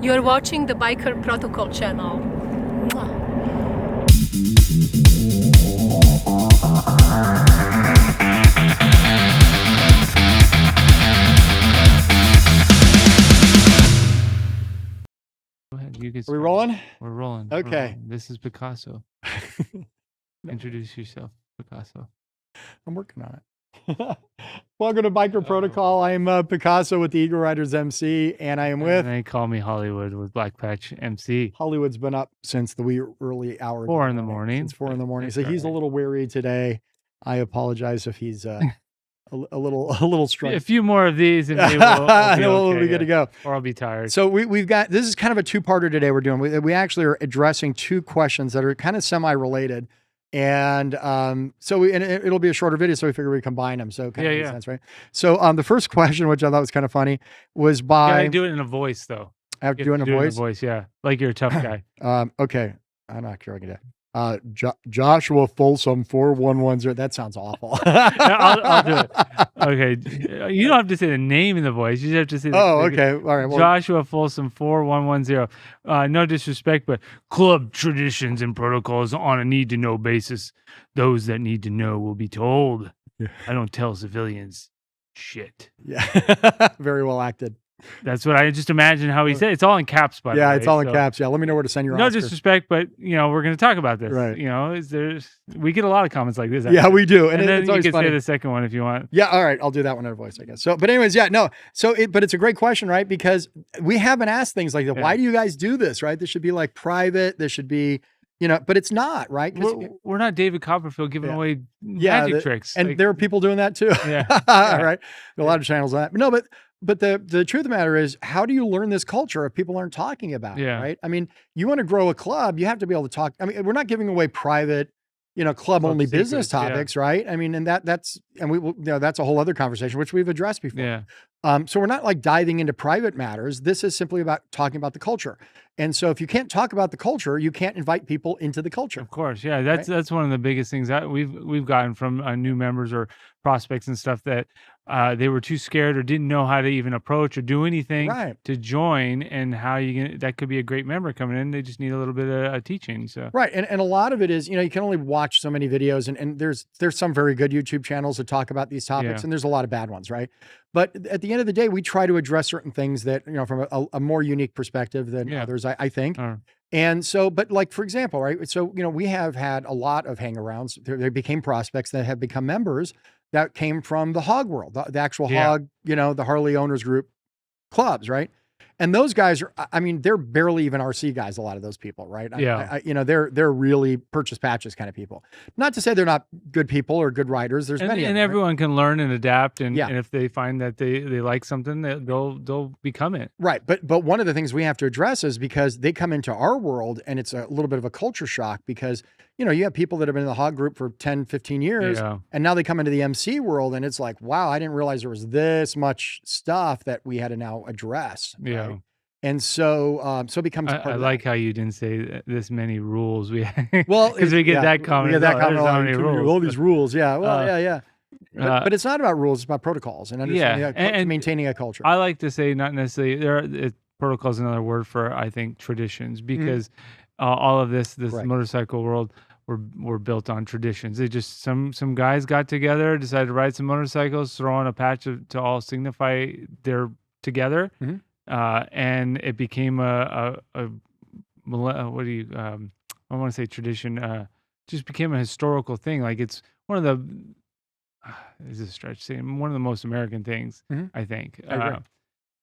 You're watching the Biker Protocol channel. Mwah. Go ahead. You get Are we started. rolling? We're rolling. Okay. We're rolling. This is Picasso. Introduce yourself, Picasso. I'm working on it. Welcome to Biker Protocol. I am Picasso with the Eagle Riders MC, and I am with... And they call me Hollywood with Black Patch MC. Hollywood's been up since the wee early hours. 4 in the morning. Since 4 in the morning. That's So he's a right. little weary today. I apologize if he's a little strong. A few more of these and maybe we'll be good to go. Or I'll be tired. So we've got, this is kind of a two-parter today we're doing. We actually are addressing two questions that are kind of semi-related. And it'll be a shorter video, so we figure we combine them. So it kind of makes sense, right? So the first question, which I thought was kind of funny, was by... You gotta do it in a voice, though. I have to do it in a voice? Yeah. Like you're a tough guy. Okay. I'm not sure I can do that. Joshua Folsom 4110. That sounds awful. I'll do it. Okay. You don't have to say the name in the voice. You just have to say okay. All right. Well, Joshua Folsom 4110. No disrespect, but club traditions and protocols on a need-to-know basis. Those that need to know will be told. Yeah. I don't tell civilians shit. Yeah. Very well acted. That's what I just imagine how he said. It's all in caps, by the way. Yeah, it's all in caps. Yeah, let me know where to send your No Oscar. disrespect, but we're going to talk about this. Right. We get a lot of comments like this. Yeah, we do. And then it's you always can funny. say the second one if you want. Yeah, all right. I'll do that one in a voice, I guess. So, but anyways, yeah, no. So, but it's a great question, right? Because we haven't asked things like that. Yeah. Why do you guys do this, right? This should be like private. This should be, but it's not, right? We're not David Copperfield giving away magic tricks. And there are people doing that too. Yeah. Right. A lot of channels on that. But no, but the truth of the matter is, how do you learn this culture if people aren't talking about it, right? I mean, you want to grow a club, you have to be able to talk. I mean, we're not giving away private, club only business topics, right? I mean, and that's a whole other conversation, which we've addressed before. Yeah. So we're not like diving into private matters. This is simply about talking about the culture. And so if you can't talk about the culture, you can't invite people into the culture. Of course. Yeah. That's one of the biggest things that we've gotten from new members or prospects and stuff, that they were too scared or didn't know how to even approach or do anything to join, and how that could be a great member coming in. They just need a little bit of teaching. So right. And a lot of it is, you can only watch so many videos, and there's some very good YouTube channels that talk about these topics, and there's a lot of bad ones, right? But at the end of the day, we try to address certain things that, from a more unique perspective than others, I think. And so, but like, for example, right? So, we have had a lot of hangarounds. They became prospects that have become members that came from the hog world, the actual hog, the Harley Owners Group clubs, right? And those guys are, I mean, they're barely even RC guys, a lot of those people, right? Yeah. They're really purchase patches kind of people. Not to say they're not good people or good riders. There's many of them. And everyone can learn and adapt. And if they find that they like something, they'll become it. Right. But one of the things we have to address is, because they come into our world and it's a little bit of a culture shock, because, you have people that have been in the hog group for 10, 15 years, and now they come into the MC world and it's like, wow, I didn't realize there was this much stuff that we had to now address. Yeah. Right? And so, it becomes. I like how you didn't say this many rules. Well, because we get that comment. We get that comment. All these rules. Yeah. Well, yeah. But it's not about rules. It's about protocols and understanding and maintaining a culture. I like to say, not necessarily protocol is another word for, I think, traditions, because all of this motorcycle world were built on traditions. They just some guys got together, decided to ride some motorcycles, throw on a patch to all signify they're together. And it became I want to say tradition, just became a historical thing. Like, it's one of the, is a stretch saying, one of the most American things, I think. I agree.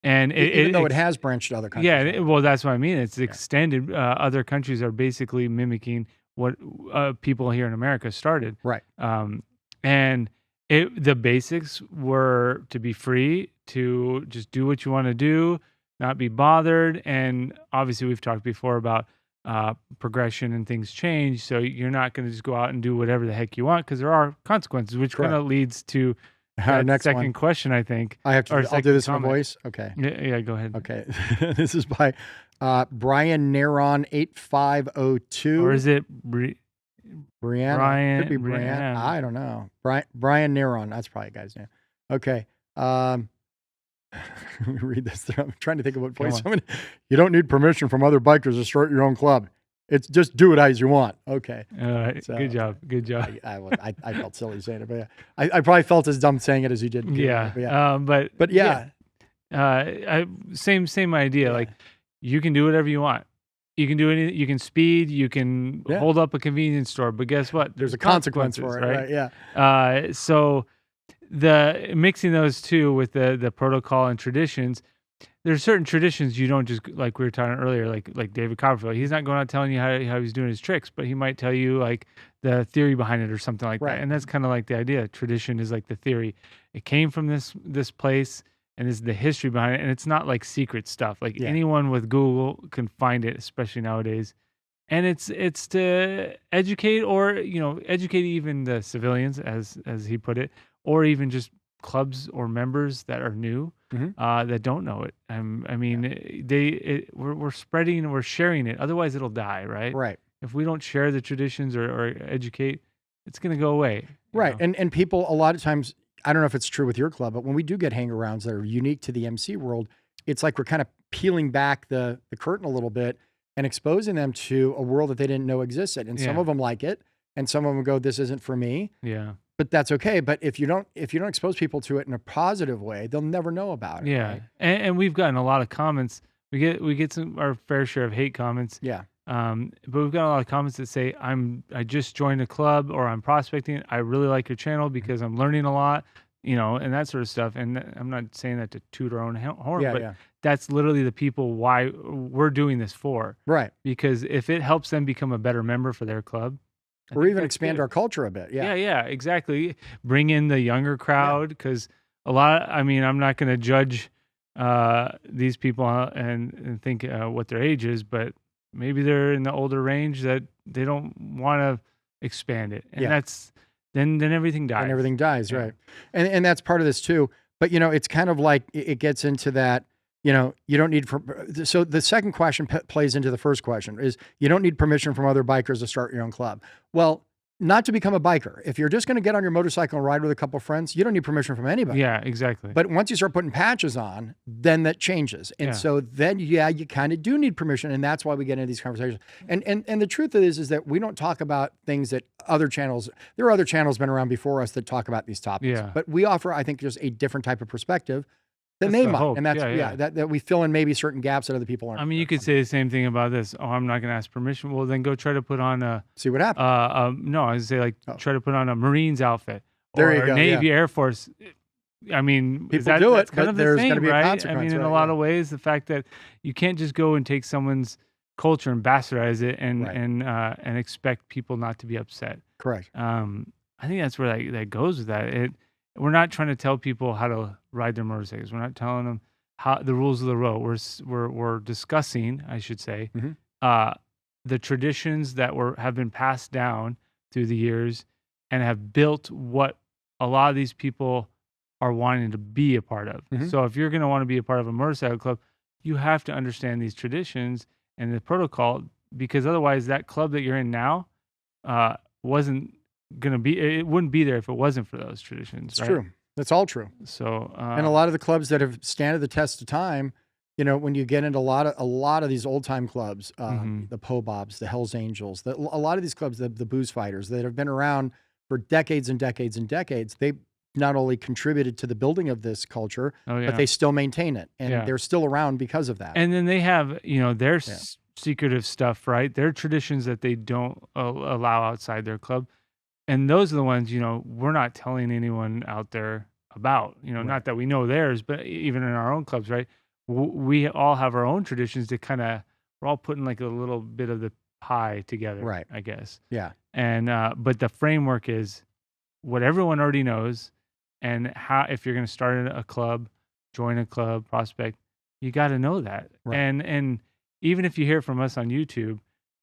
And even though it has branched to other countries. Yeah, well, that's what I mean. It's extended. Other countries are basically mimicking what people here in America started. Right. And the basics were to be free, to just do what you want to do, not be bothered. And obviously we've talked before about progression and things change. So you're not going to just go out and do whatever the heck you want, because there are consequences, which kind of leads to our next second question, I think. I'll do this in a voice. Okay. Yeah, go ahead. Okay. This is by Brian Neron 8502. Or is it Brian? Could be Brian. I don't know. Brian Neron. That's probably a guy's name. Okay. Let me read this. I'm trying to think of what Come place. on. You don't need permission from other bikers to start your own club. It's just do it as you want. Okay. All right. So, Good job. Good job. I felt silly saying it, but yeah, I probably felt as dumb saying it as you did. Yeah. But yeah. But yeah. Same idea. Yeah. Like you can do whatever you want. You can do anything. You can speed. You can hold up a convenience store. But guess what? There's a consequence for it, right? Yeah. So the mixing those two with the protocol and traditions, there's certain traditions you don't just, like we were talking earlier, like David Copperfield. He's not going out telling you how he's doing his tricks, but he might tell you like the theory behind it or something like that. And that's kind of like the idea. Tradition is like the theory. It came from this place, and this is the history behind it. And it's not like secret stuff. Like anyone with Google can find it, especially nowadays. And it's to educate, or educate even the civilians, as he put it, or even just clubs or members that are new, that don't know it. I mean, we're spreading and we're sharing it. Otherwise, it'll die, right? Right. If we don't share the traditions or educate, it's going to go away. Right. And people, a lot of times, I don't know if it's true with your club, but when we do get hang-arounds that are unique to the MC world, it's like we're kind of peeling back the curtain a little bit and exposing them to a world that they didn't know existed. And some of them like it, and some of them go, "This isn't for me." Yeah. But that's okay. But if you don't expose people to it in a positive way, they'll never know about it. Yeah. Right? And we've gotten a lot of comments. We get our fair share of hate comments. Yeah. But we've got a lot of comments that say, I just joined a club, or I'm prospecting. I really like your channel because I'm learning a lot, and that sort of stuff. And I'm not saying that to toot our own horn, but that's literally the people why we're doing this for. Right. Because if it helps them become a better member for their club, or even expand our culture a bit. Yeah, exactly. Bring in the younger crowd, because I'm not going to judge these people and think what their age is, but maybe they're in the older range that they don't want to expand it. And that's, then everything dies. And everything dies, right. And that's part of this too. But, it's kind of like it gets into that, you don't need, so the second question plays into the first question is, you don't need permission from other bikers to start your own club. Well, not to become a biker. If you're just going to get on your motorcycle and ride with a couple of friends, you don't need permission from anybody. Yeah, exactly. But once you start putting patches on, then that changes. And so then, you kind of do need permission. And that's why we get into these conversations. And the truth is that we don't talk about things that there are other channels been around before us that talk about these topics. Yeah. But we offer, I think, just a different type of perspective than they might. Hope. And that's, that we fill in maybe certain gaps that other people aren't. I mean, you could say the same thing about this. Oh, I'm not going to ask permission. Well, then go try to put on see what happens. No, I would say try to put on a Marines outfit, there you go, Navy, Air Force. I mean, people do it, that's kind but of the there's same, going to be a right? consequence. I mean, in a lot of ways, the fact that you can't just go and take someone's culture and bastardize it and expect people not to be upset. Correct. I think that's where that goes with that. We're not trying to tell people how to ride their motorcycles. We're not telling them how the rules of the road. We're discussing, I should say, the traditions that have been passed down through the years and have built what a lot of these people are wanting to be a part of. So if you're going to want to be a part of a motorcycle club, you have to understand these traditions and the protocol, because otherwise that club that you're in now wasn't going to be, it wouldn't be there if it wasn't for those traditions. It's true. That's all true. So, and a lot of the clubs that have stood the test of time, when you get into a lot of these old time clubs, the Po-Bobs, the Hells Angels, a lot of these clubs, the Booze Fighters that have been around for decades and decades and decades, they not only contributed to the building of this culture, but they still maintain it, and they're still around because of that. And then they have, their secretive stuff, right? Their traditions that they don't allow outside their club. And those are the ones, we're not telling anyone out there about, not that we know theirs, but even in our own clubs, right? We all have our own traditions that we're all putting like a little bit of the pie together, right? I guess. Yeah. And, but the framework is what everyone already knows. And if you're going to start a club, join a club, prospect, you got to know that. Right. And even if you hear from us on YouTube,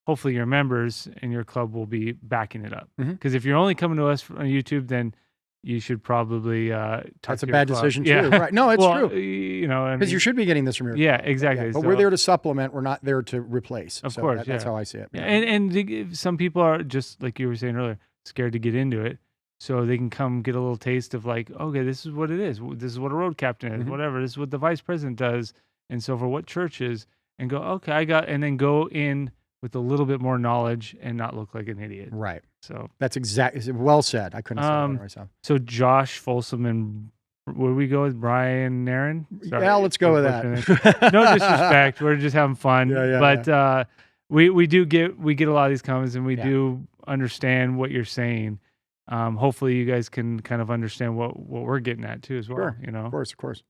hopefully your members in your club will be backing it up. Because if you're only coming to us on YouTube, then you should probably that's a bad decision too, right? No, it's true. Because you should be getting this from your club. Exactly. But we're there to supplement. We're not there to replace. Of course, that's how I see it. And some people are, just like you were saying earlier, scared to get into it. so they can come get a little taste of like, okay, this is what it is. This is what a road captain is, whatever. This is what the vice president does, and so for what churches, and go, okay, and then go in with a little bit more knowledge and not look like an idiot. Right. So that's exactly well said. I couldn't say that myself. So Josh Folsom and where we go with Brian Nairn? Yeah, let's go with that. No disrespect. We're just having fun. But we get a lot of these comments, and we do understand what you're saying. Hopefully you guys can kind of understand what we're getting at too as well. Sure. You know, of course.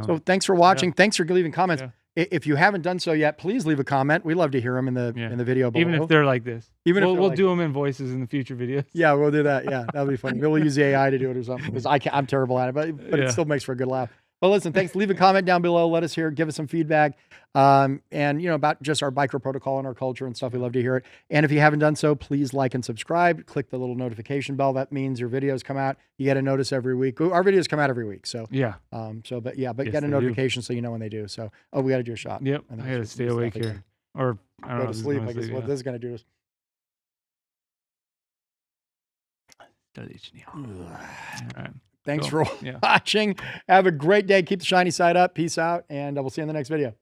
So thanks for watching. Thanks for leaving comments. Yeah. If you haven't done so yet, please leave a comment. We love to hear them in the video below. Even if they're like this. We'll like do them in voices in the future videos. Yeah, we'll do that. Yeah, that'll be fun. We'll use the AI to do it or something, because I'm terrible at it, but it still makes for a good laugh. Well, listen, thanks. Leave a comment down below. Let us hear. Give us some feedback, and about just our biker protocol and our culture and stuff. We love to hear it. And if you haven't done so, please like and subscribe. Click the little notification bell. That means your videos come out. You get a notice every week. Our videos come out every week. So yeah. But get a notification so you know when they do. So we got to do a shot. Yep. I got to stay awake here, or I don't know. Go to sleep. I guess what this is gonna do is. All right. Thanks for watching. Have a great day. Keep the shiny side up. Peace out. And we'll see you in the next video.